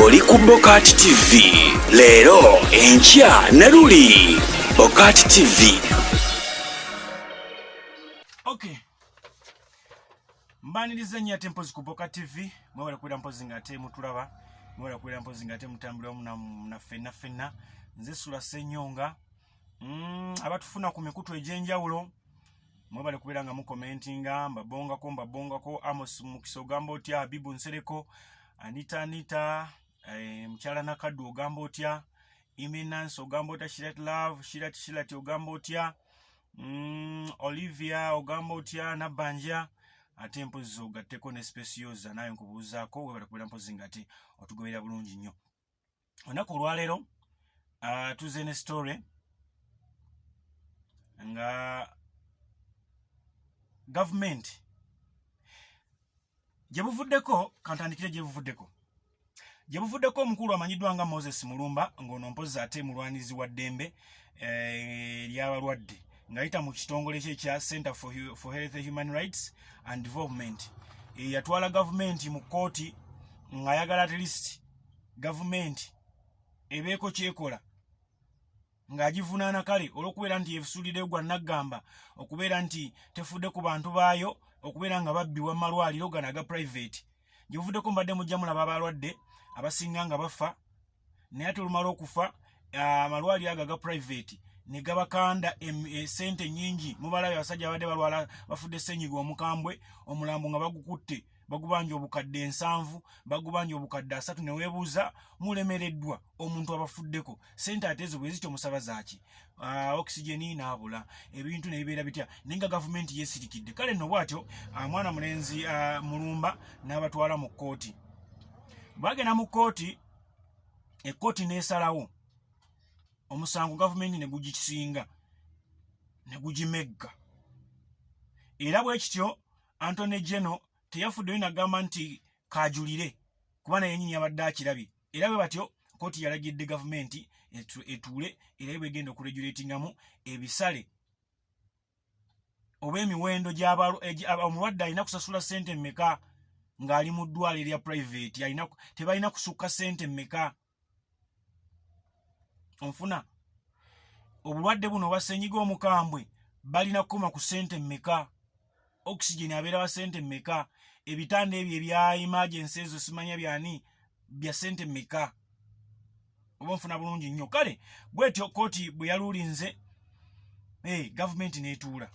oli ku BOCAT TV. Leero enkya ne luli BOCAT TV. Okay. Mbaniriza nnyo ate mpozi ku BOCAT TV. Mwewale kuwera mpozi ng'ate mutulaba. Mwewale kuwera mpozi ng'ate mutambula wamu na ffenna. Nze SULA Senyiga. Abatufuna ku mikutu egy'enjawulo. Mwebale kubeera nga mukomentinga mbabongako Amos Mukisa ogamba otya, Habibu Nsereko, Anita Mukyala Nakaddu ogamba otya, Iminance ogamba otya, Shirat Love, Shirat ogamba otya, Olivia ogamba otya, Nabanja ate mpozi ogatteko ne specioza naye nkubuuzaako webale kubeera mpozi ngate otugoberera bulungi nnyo. Olunaku olwaleero tuze ne story nga government jebuvuddeko kantandikire jebuvuddeko omukulu amanyiddwa nga Moses Mulumba ng'ono mpozi ate mulwanizi wa ddembe ly'abalwadde ng'ayita mu kitongole kye ekya Center for Health, Human Rights and Development. Yatwala gavumenti mu kkooti ng'ayagala at least gavumenti ebeeko kyekola ng'agivunaana kale olw'okubeera nti efusulire gwa naggamba, okubeera nti tefudde ku bantu baayo, okubeera nga babbibwa mu malwaliro gano aga private. Givuddeko mbadde mujja mulaba abalwadde abasinga nga bafa, naye ate olumala okufa amalwaliro ago aga private ne gabakanda sente nnyingi. Mubalayo abasajja abadde balwala bafudde Senyiga Omukambwe, omulambo nga bagukutte bagubanja obukadde 7, bagubanja obukadde 3 ne weebuuza mulemereddwa omuntu abafuddeko. Sente ate ezo bwe zityo musaba zaaki? Oxygeni n'abula, ebintu ne bibeera bitya, nenga gavumenti yeesirikidde. Kale nno bw'atyo mwana mulenzi Mulumba n'abatwala mu kkooti. Bagenda mu kkooti, ekkooti n'esalawo omusango gavumenti ne gugikisinga ne gugimegga. Era bwe kityo Anthony General teyafuddeyo n'agamba nti kaajulire kuba naye yennyini abadde akirabye. Era bwe batyo kkooti yalagidde gavumenti etuule era bwegenda okuregulatingamu ebisale oba emiwendo omulwadde alina kusasula sente mmeka ng'ali mu ddwaliro lya private, tebalina kusukka sente mmeka. Onfuna obulwadde buno obwa Senyiga Omukambwe balina kukoma ku sente mmeka? Oxygeni abeera wa sente mmeka? Ebitanda ebyo ebya emergency ezo simanya byani bya sente mmeka? Oba nfuna bulungi nnyo. Kale bwetyo kkooti bwe yaluulinze gavumenti n'etuula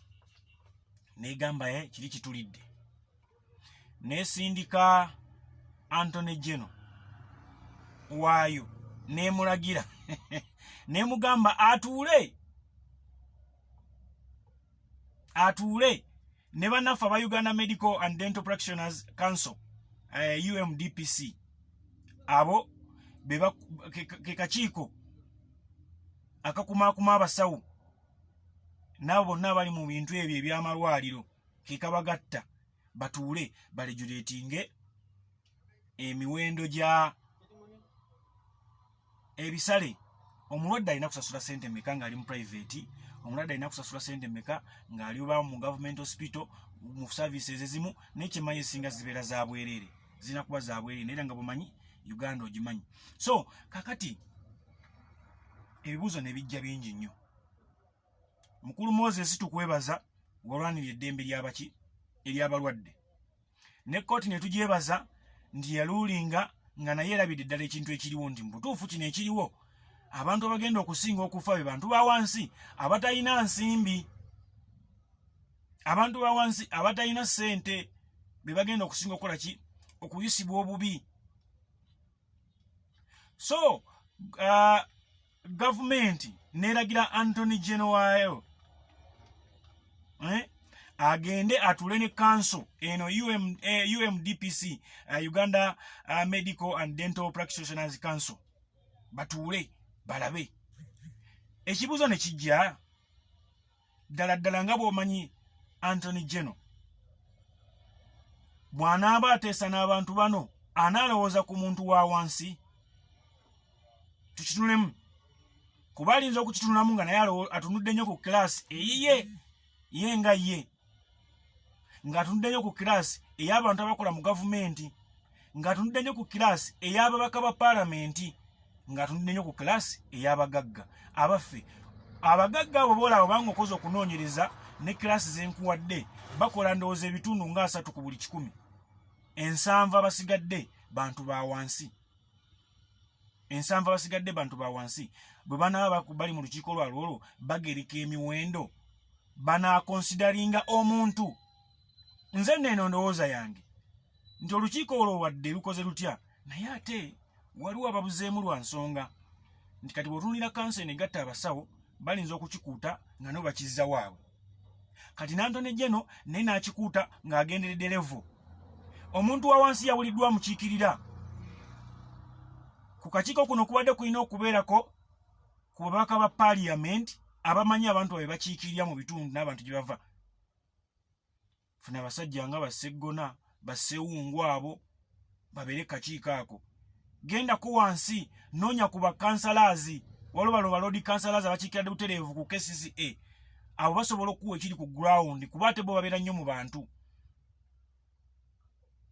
n'egamba kiri kitulidde, n'esindika Anthony General waayo n'emulagira n'emugamba atuule ne bannaffe aba Uganda Medical and Dental Practitioners Council UMDPC. Abo ke kakiiko akakumaakuma abasawo n'abo bonna abali mu bintu ebyo eby'amalwaliro ke kabagatta batuule baregulatinge emiwendo gya ebisale. Omulwadde alina kusasula sente mmeka ng'ali mu private? Omulwadde alina kusasula sente mmeka ng'ali oba mu government hospital mu services ezimu? N'ekimanyi esinga zibeera za bwereere, zina kuba za bwereere era nga bumanyi Uganda ogimanyi. So kakati ebibuuzo ne bijja bingi nnyo. Mukulu Moses tukwebaza walwanira eddembe ly'abaki ery'abalwadde. Ne kkooti ne tugyebaza nti yaluulinga nga naye erabidde ddala ekintu ekiriwo nti mubutuufu kino ekiriwo abantu abagenda okusinga okufa be bantu ba wansi abatalina nsimbi, abantu ba wansi abatalina sente be bagenda okusinga okukola ki? Okuyisibwa obubi. So gavumenti n'eragira Anthony General waayo agende atule ne council eno UMDPC, Uganda Medical and Dental Practitioners Council, batuule balabe. Ekibuuzo ne kijja ddala nga bw'omanyi Anthony General bw'anaaba ateesa n'abantu bano anaalowooza ku muntu wa wansi. Tukitunulemu kuba alinza okukitunulamu nga naye atunudde nnyo ku class eyiye nga ye ng'atunudde nnyo ku class ey'abantu abakola mu gavumenti nga tunudde nnyo ku kirasi ey'ababaka ba paalamenti, nga tunudde nnyo ku kirasi ey'abagagga. Abaffe abagagga abo boolaba banga okoze okunoonyereza ne kirasi zenkuwadde bakola ndowooza ebitundu nga 3 ku buli 100. 7 abasigadde bantu ba wansi. 7 abasigadde bantu ba wansi. Bwe banaaba bali mu lukiiko lwalwo bagereka emiwendo banaakonsidaringa omuntu. Nze nneeno ndowooza yange nti olukiiko olwo wadde lukoze lutya, naye ate waliwo ababuzeemu lwa nsonga nti kati bw'otunulira kanseni egatta abasawo balinza okukikuuta nga no bakizza waabwe. Kati Nantone Jeno naye n'akikuuta ng'agenderedde levo. Omuntu wa wansi yawuliddwa mukiikirira. Ku kakiiko kuno kubadde kulina okubeerako ku babaka ba paaliyamenti abamanyi abantu babe bakiikirira mu bitundu n'abantu gye bava. Funa abasajja nga Basseggona, Bassewungu abo babere kakiiko ako. Genda ku wansi noonya ku bakansalaazi waliwo balodi kansalaazi abakiikirira butereevu ku KCCA. Abo basobola okuwa ekiri ku ground kuba ate bo babeera nnyo mu bantu.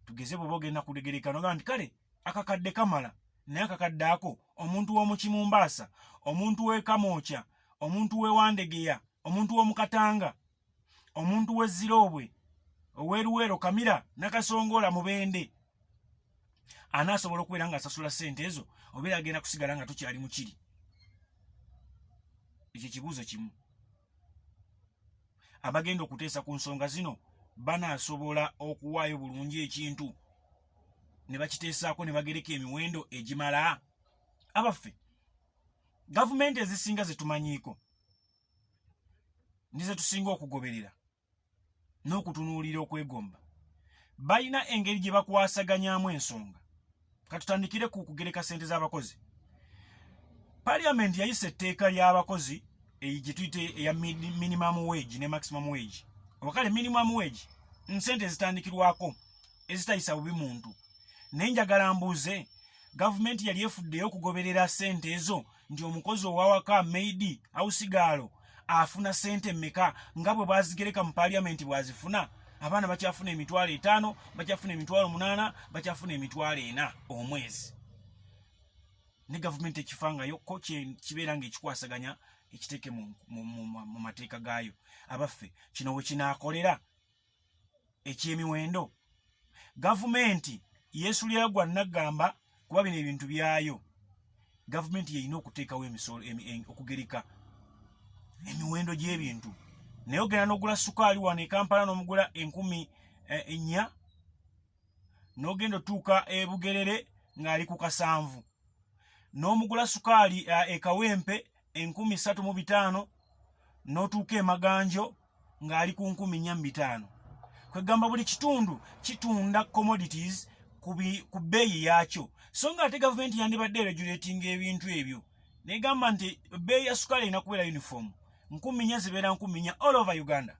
Tugeze bwe bogenda kudegereka noga nti kale akakadde kamala, naye akakadde ako omuntu w'omu Kimumbaasa, omuntu w'e Kamoocha, omuntu w'e Wandegeya, omuntu w'omu Katanga, omuntu w'e Zirobwe, ow'eruwero Kamira Nakasongola Mubende anaasobola okubeera nga asasula ssente ezo obeera agenda kusigala nga tukyali mu kiri. Ekyo kibuuzo kimu. Abagenda okuteesa ku nsonga zino banaasobola okuwaayo bulungi ekintu ne bakiteesaako ne bagereka emiwendo egimala. Abaffe gavumenti ezisinga zetumanyiiko nize tusinga okugoberera n'okutunuulira okwegomba balina engeri gye bakwasaganyaamu ensonga. Katutandikire ku kugereka ssente z'abakozi. Paaliyamenti yayisa etteeka ly'abakozi gye tuyite eya minimum wage ne maximum wage. Wakale minimum wage nsente ezitandikirwako ezitayisa bubi muntu. Naye njagala mbuuze gavumenti yali efuddeyo okugoberera ssente ezo nti omukozi owawaka maidi awusigaalo afuna ssente mmeka nga bwe bazigereka mu paaliyamenti bwazifuna. Abaana bakyafuna emitwalo 5, bakyafuna emitwalo 8, bakyafuna emitwalo 4 omwezi. Ne gavumenti ekifangayo ko kibeera ng'ekikwasaganya ekiteeke mu mateeka gaayo. Abaffe kino we kinaakolera eky'emiwendo. Gavumenti yeesulira gwa Nagamba kuba bino ebintu byayo. Gavumenti yeyina okuteekawo emisolo okugereka emiwendo gy'ebintu. Naye ogenda n'ogula sukaali wano e Kampala n'omugula 4,000 n'ogenda otuuka e Bugerere ng'ali ku 7, n'omugula sukaali e Kawempe 3,500 n'otuuka e Maganjo ng'ali ku 4,500. Kwegamba buli kitundu kitunda commodities ku bbeeyi yaakyo. So nga ate gavumenti yandibadde regulatinga ebintu ebyo negamba nti bbeeyi ya sukaali erina kubeera uniform. 10,000 zibeera 10,000 all over Uganda.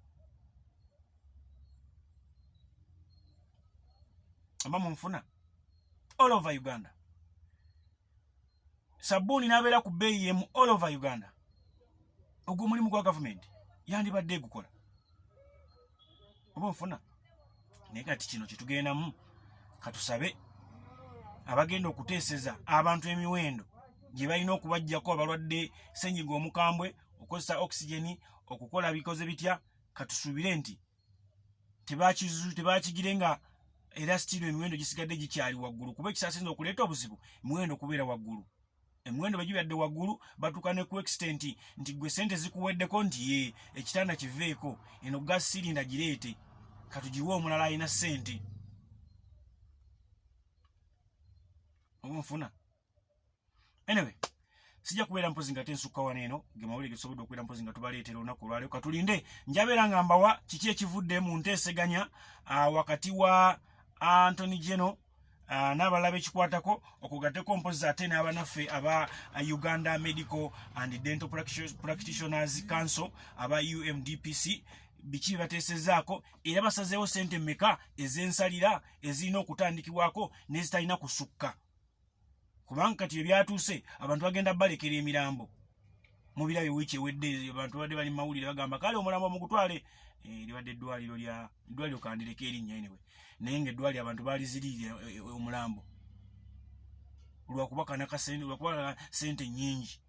Amba munfuna all over Uganda. Sabuni nabeera ku bbeeyi emu all over Uganda. Ogwo mulimu gwa gavumenti yandibadde gukola. Oba nfuna naye kati kino kitugendamu katusabe abagenda okuteeseza abantu emiwendo gye balina okubajjako abalwadde Senyiga Omukambwe okozesa oxygeni okukola bikoze bitya. Katusuubire nti tebakigire nga era sitiro emiwendo gisigadde gikyali waggulu kuba ekisasinza okuleeta obuzibu emiwendo kubeera waggulu. Emiwendo bwe gibadde waggulu batuuka ne ku extent nti gwe ssente zikuweddeko nti ye ekitanda kiveeko eno gas sirinda gireete katugiwe omulala alina ssente. Omunfuna anyway sijja kubeera mpozi nga tensukka wano eno gemawulire gesobodde okubeera mpozi nga tubaleetera olunaku olwaleero. Katulinde njabeera nga mbawa kiki ekivudde mu nteeseganya wakati wa Antony Jeno n'abalala bekikwatako okugatteko mpozi ate n'abanaffe aba Uganda Medical and Dental Practitioners Council aba UMDPC biki bateesezaako era basazeewo ssente mmeka ez'ensalira ezirina okutandikibwako n'ezitalina kusukka. Kubanga kati ebyatuuse abantu bagenda balekera emirambo mubirabe wiki ewedde abantu badde bali mawulire bagamba kale omulambo mugutwale libadde eddwaliro kandireka erinnya anyway naye nga eddwaliro abantu balizirire omulambo lwakuba sente nyingi.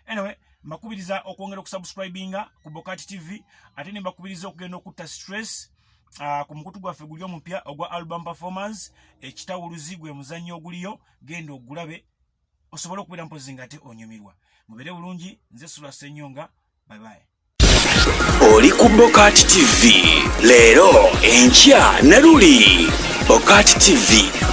Anyway, mbakubiriza okwongera okusubscribinga ku BOCAT TV ate ne mbakubiriza okugenda okutta stress ku mukutu gwaffe guli omupya ogwa album performance ekitawuluzi gwe muzannyo oguliyo genda ogulabe osobole okubeera mpozi nga ate onyumirwa. Mubere bulungi, nze SULA Senyiga, bye bye. Oli ku BOCAT TV leero enkya na luli BOCAT TV